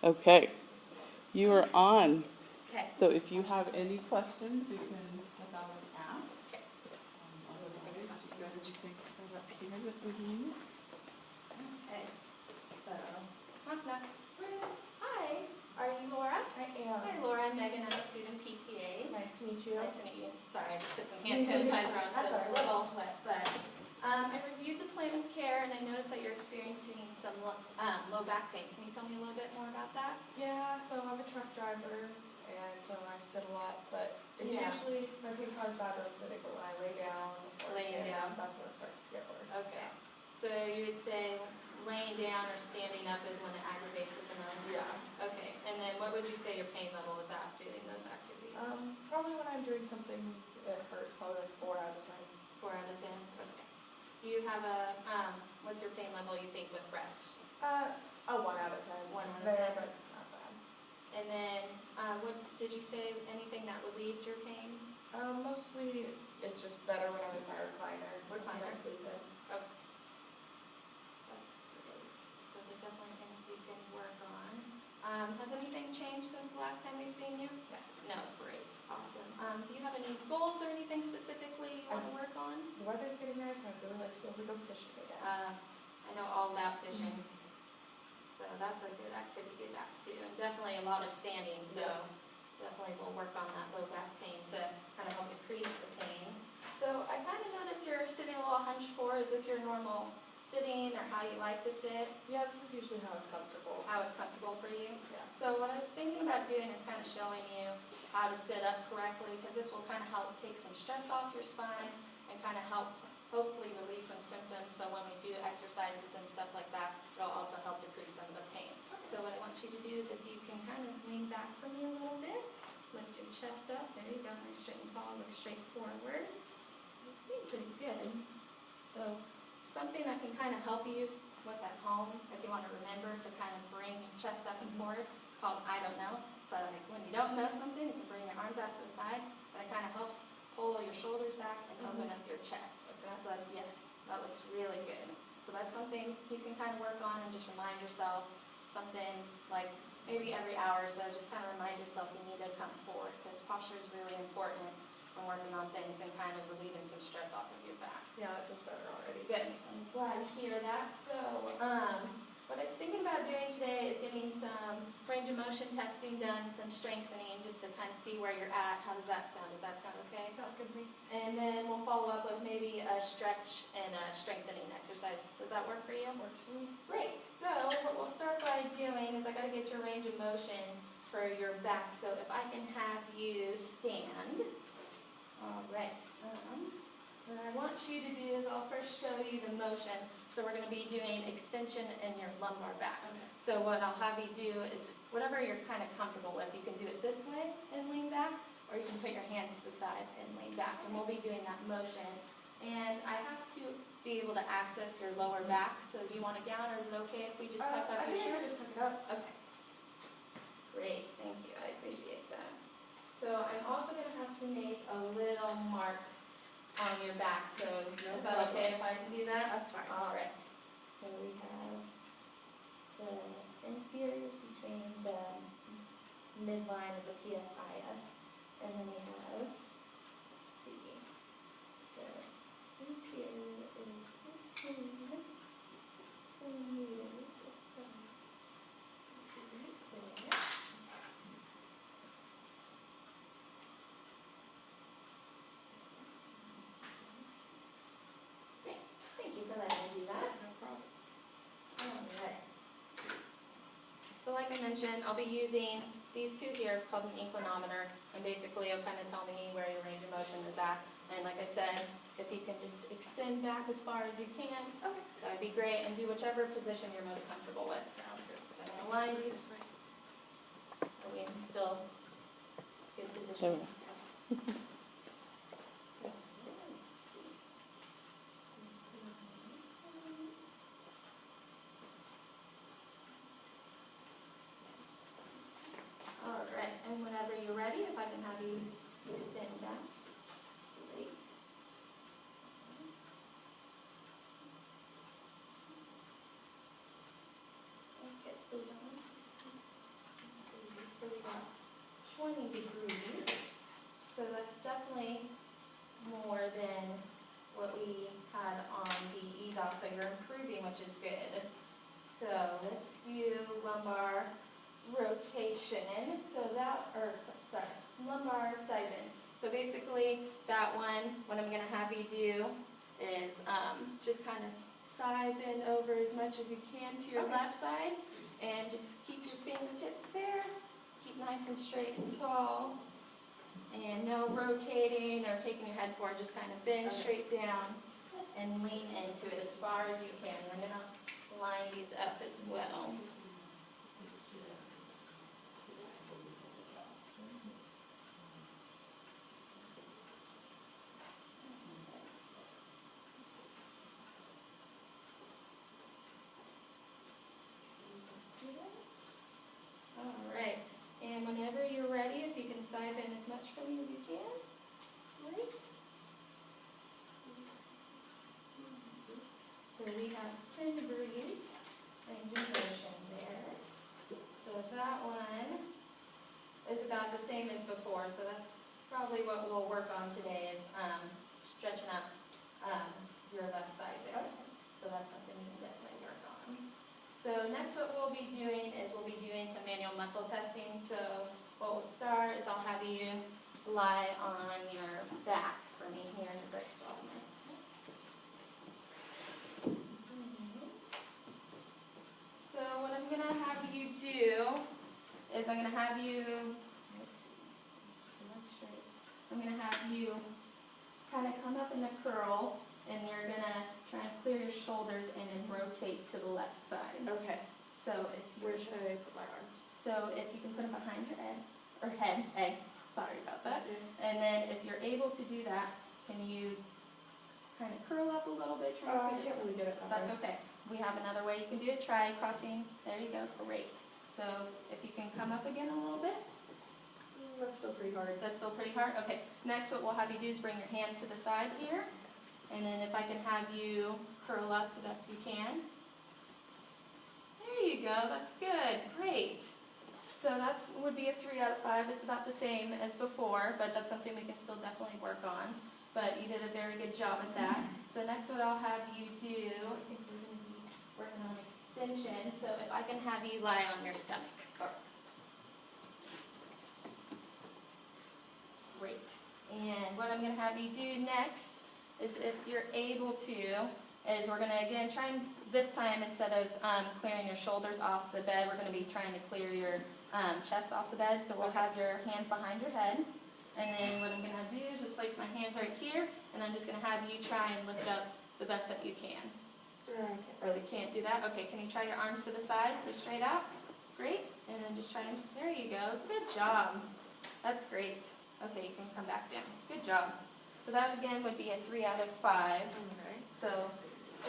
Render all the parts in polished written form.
Okay, you are on. Okay. So if you have any questions, you can step out and ask. Otherwise, you can set up here with me. Okay. So, knock knock. Hi. Are you Laura? I am. Hi Laura, I'm Megan. I'm a student PTA. Nice to meet you. Nice to meet you. Sorry, I just put some hand sanitizer on, so That's it's a all right. little wet. But I reviewed the plan of care, and I noticed that you're experiencing some low back pain. Can you tell me a little bit more about that? Yeah, so I'm a truck driver, and so I sit a lot, but it's Yeah. usually, my pain's not as bad when I'm sitting, but when I lay down or Laying stand down. up, that's when it starts to get worse. Okay. So you would say laying down or standing up is when it aggravates it the most? Yeah. Okay. And then what would you say your pain level is at doing those activities? Probably when I'm doing something that hurts, probably like 4 out of 10. 4 out of 10? Okay. Do you have a, what's your pain level you think with rest? A 1 out of 10. 1 out of There, 10. but not bad. And then, what did you say, anything that relieved your pain? Mostly, it's just better when I'm in my recliner. Recliner? I sleep in. Okay. That's great. Those are definitely things we can work on. Has anything changed since the last time we've seen you? No, great, awesome. Do you have any goals or anything specifically you want to work on? The weather's getting nice, and I'd really like to be able to go fishing again. I know all about fishing, so that's a good activity to get back to. And definitely a lot of standing, so definitely we'll work on that low back pain to kind of help decrease the pain. So I kind of noticed you're sitting a little hunched forward. Is this your normal sitting or how you like to sit? Yeah, this is usually how it's comfortable. How it's comfortable for you? Yeah. So what I was thinking about doing is kind of showing you how to sit up correctly, because this will kind of help take some stress off your spine and kind of help hopefully relieve some symptoms. So when we do exercises and stuff like that, it'll also help decrease some of the pain. So what I want you to do is if you can kind of lean back for me a little bit, lift your chest up. There you go, nice straight and tall, look straight forward. You seem pretty good. So something that can kind of help you with at home, if you want to remember to kind of bring your chest up and forward, it's called I don't know. So like when you don't know something, you can bring your arms out to the side, and it kind of helps pull your shoulders back and open up your chest. Okay. So that's, yes, that looks really good. So that's something you can kind of work on and just remind yourself, something like maybe every hour or so, just kind of remind yourself you need to come forward, because posture is really important when working on things and kind of relieving some stress off of your back. Yeah, that feels better already. Good. I'm glad to hear that. So, what I was thinking about doing today is getting some range of motion testing done, some strengthening, just to kind of see where you're at. How does that sound? Does that sound okay? Sounds good to me. And then we'll follow up with maybe a stretch and a strengthening exercise. Does that work for you? Works for me. Great. So, what we'll start by doing is I got to get your range of motion for your back. So, if I can have you stand. All right. What I want you to do is I'll first show you the motion. So we're going to be doing extension in your lumbar back. Okay. So what I'll have you do is whatever you're kind of comfortable with. You can do it this way and lean back, or you can put your hands to the side and lean back. And we'll be doing that motion. And I have to be able to access your lower back. So do you want it down, or is it okay if we just tuck up I your think I shirt? can just tuck it up. Okay. Great. Thank you. I appreciate that. So I'm also going to have to make a little mark on your back. So is that okay if I can do that? That's fine. All right. So we have the inferiors between the midline of the PSIS, and then we have, let's see, the superior is 15 centimeters above. Right there. Great. Thank you for letting me do that. No problem. Alright. So like I mentioned, I'll be using these two here. It's called an inclinometer, and basically it'll kind of tell me where your range of motion is at. And like I said, if you can just extend back as far as you can, okay, that would be great, and do whichever position you're most comfortable with. Sounds good. So I'm going to line you this way. But we can still get position. All right, and whenever you're ready, if I can have you extend back. Great. Okay, so 20 degrees. So that's definitely more than what we had on the eval, so you're improving, which is good. So let's do lumbar rotation. So that, lumbar side bend. So basically that one, what I'm gonna have you do is just kind of side bend over as much as you can to your left side, and just keep your fingertips there. Keep nice and straight and tall. And no rotating or taking your head forward, just kind of bend straight down and lean into it as far as you can. I'm going to line these up as well. All right. And whenever you're ready, if you can side bend as much for me as you can. Great. So we have 10 degrees range of motion there. So that one is about the same as before. So that's probably what we'll work on today is stretching up your left side there. So that's something you can definitely work on. So next what we'll be doing is we'll be doing some manual muscle testing. So what we'll start is I'll have you lie on your back for me here in the break softness. So what I'm going to have you do is I'm going to have you, I'm going to have you kind of come up in a curl, and you're going to try and clear your shoulders and then rotate to the left side. Okay. So if Where should I put my arms? So if you can put them behind your head, sorry about that. And then if you're able to do that, can you kind of curl up a little bit? I can't really get it that That's way. okay. We have another way you can do it. Try crossing. There you go. Great. So if you can come up again a little bit. That's still pretty hard. That's still pretty hard? Okay. Next, what we'll have you do is bring your hands to the side here. And then if I can have you curl up the best you can. There you go. That's good. Great. So that would be a 3 out of 5. It's about the same as before, but that's something we can still definitely work on. But you did a very good job at that. So next what I'll have you do, I think we're going to be working on extension. So if I can have you lie on your stomach. Great. And what I'm going to have you do next is, if you're able to, is we're going to again try and this time instead of clearing your shoulders off the bed, we're going to be trying to clear your chest off the bed. So we'll have your hands behind your head. And then what I'm going to do is just place my hands right here, and I'm just going to have you try and lift up the best that you can. Really can't do that? Okay, can you try your arms to the side, so straight out? Great. And then just try and, there you go. Good job. That's great. Okay, you can come back down. Good job. So that again would be a 3 out of 5. Okay. So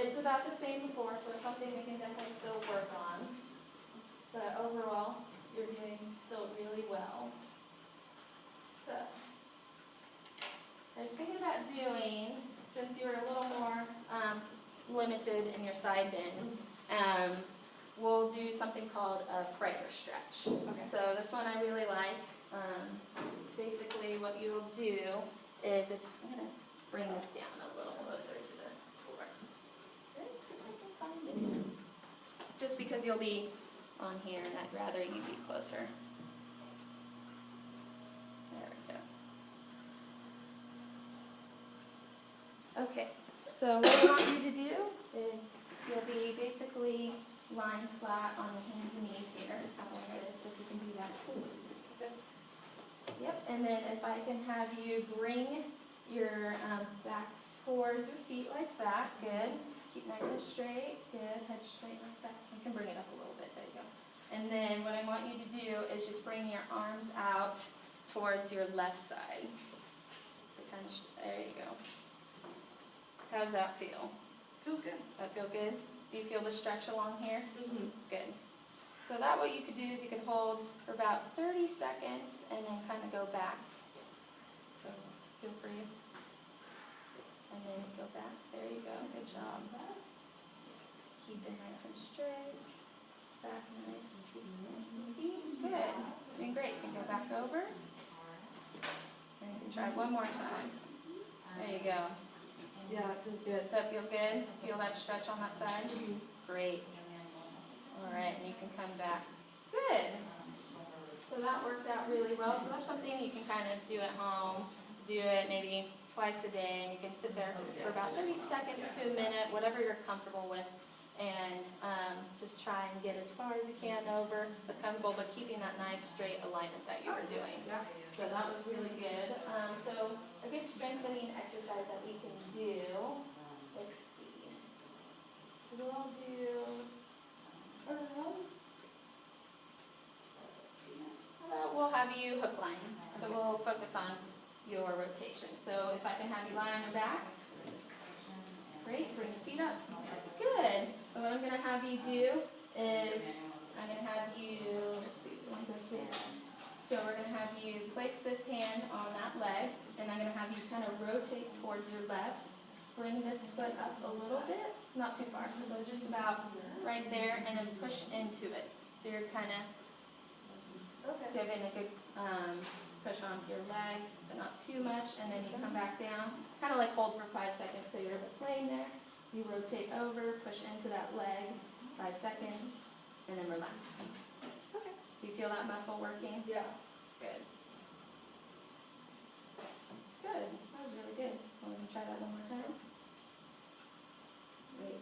it's about the same before, so it's something we can definitely still work on. But overall, you're doing still really well. So I was thinking about doing, since you're a little more limited in your side bend, we'll do something called a prayer stretch. Okay. So this one I really like. Basically what you'll do is, if I'm going to bring this down a little closer to the floor. If I can find it. Just because you'll be on here and I'd rather you be closer. There we go. Okay, so what I want you to do is you'll be basically lying flat on your hands and knees here. How long it is, if you can do that. This. Yep, and then if I can have you bring your back towards your feet like that. Good. Keep nice and straight. Good. Head straight like that. You can bring it up a little bit. There you go. And then what I want you to do is just bring your arms out towards your left side. So kind of, there you go. How's that feel? Feels good. That feel good? Do you feel the stretch along here? Mm-hmm. Good. So that what you could do is you could hold for about 30 seconds and then kind of go back. So feel free. And then go back. There you go. Good job. Keep it nice and straight. Back nice. Feet. Good. Doing great. You can go back over. Try one more time. There you go. Yeah, it feels good. Does that feel good? Feel that stretch on that side? Great. All right, and you can come back. Good. So that worked out really well. So that's something you can kind of do at home. Do it maybe twice a day, and you can sit there for about 30 seconds to a minute, whatever you're comfortable with, and just try and get as far as you can over the comfortable, but keeping that nice straight alignment that you were doing. So that was really good. So a good strengthening exercise that we can do, let's see, we'll do, we'll have you hook line. So we'll focus on your rotation. So if I can have you lie on your back. Great, bring your feet up. Good. So what I'm going to have you do is, I'm going to have you, let's see, one goes here. So we're going to have you place this hand on that leg, and I'm going to have you kind of rotate towards your left. Bring this foot up a little bit, not too far, so just about right there, and then push into it. So you're kind of giving a good push onto your leg, but not too much, and then you come back down. Kind of like hold for 5 seconds, so you're laying there. You rotate over, push into that leg, 5 seconds, and then relax. Okay. Do you feel that muscle working? Yeah. Good. Good. That was really good. Want to try that one more time? Great.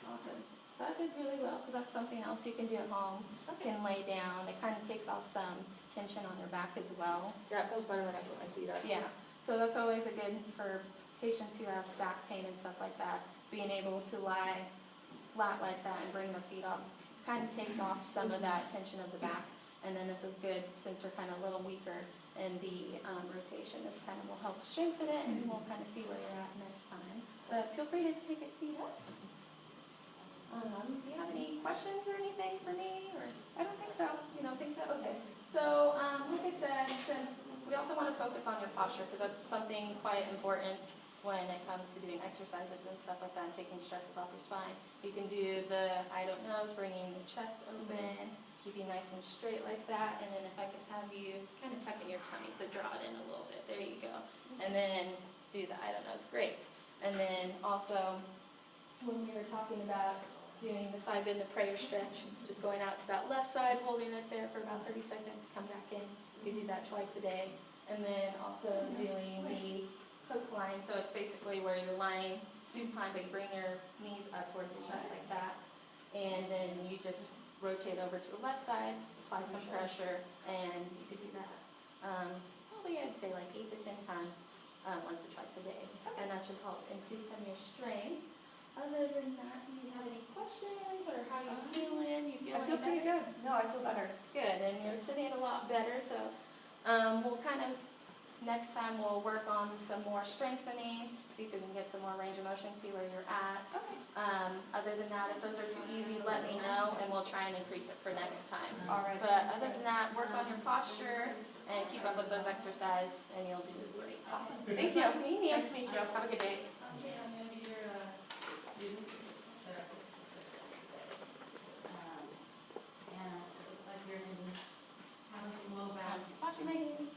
Awesome. So that did really well. So that's something else you can do at home. You can lay down. It kind of takes off some tension on your back as well. Yeah, it feels better when I put my feet up. Yeah. So that's always a good for patients who have back pain and stuff like that. Being able to lie flat like that and bring their feet off kind of takes off some of that tension of the back. And then this is good since they're kind of a little weaker, and the rotation this kind of will help strengthen it, and we'll kind of see where you're at next time. But feel free to take a seat up. Do you have any questions or anything for me? Or I don't think so. You don't think so? Okay. So like I said, since we also want to focus on your posture, because that's something quite important when it comes to doing exercises and stuff like that, and taking stresses off your spine. You can do the I don't knows, bringing the chest open, keeping nice and straight like that, and then if I could have you kind of tuck in your tummy, so draw it in a little bit, there you go. And then do the I don't knows, great. And then also, when we were talking about doing the side bend, the prayer stretch, just going out to that left side, holding it there for about 30 seconds, come back in. You do that twice a day. And then also doing the hook line, so it's basically where you're lying supine, but you bring your knees up towards your chest like that. And then you just rotate over to the left side, apply some pressure, and you could do that probably I'd say like 8 to 10 times once or twice a day. And that should help increase some of your strength. Other than that, do you have any questions, or how you feeling? You I feel pretty good. No, I feel better. Good, and you're sitting a lot better, so we'll kind of, next time we'll work on some more strengthening, see if we can get some more range of motion, see where you're at. Okay. Other than that, if those are too easy, let me know, and we'll try and increase it for next time. All right. But other than that, work on your posture, and keep up with those exercises, and you'll do great. Awesome. Thank you. Nice to meet you. Nice to meet you. Have a good day. Watch your name.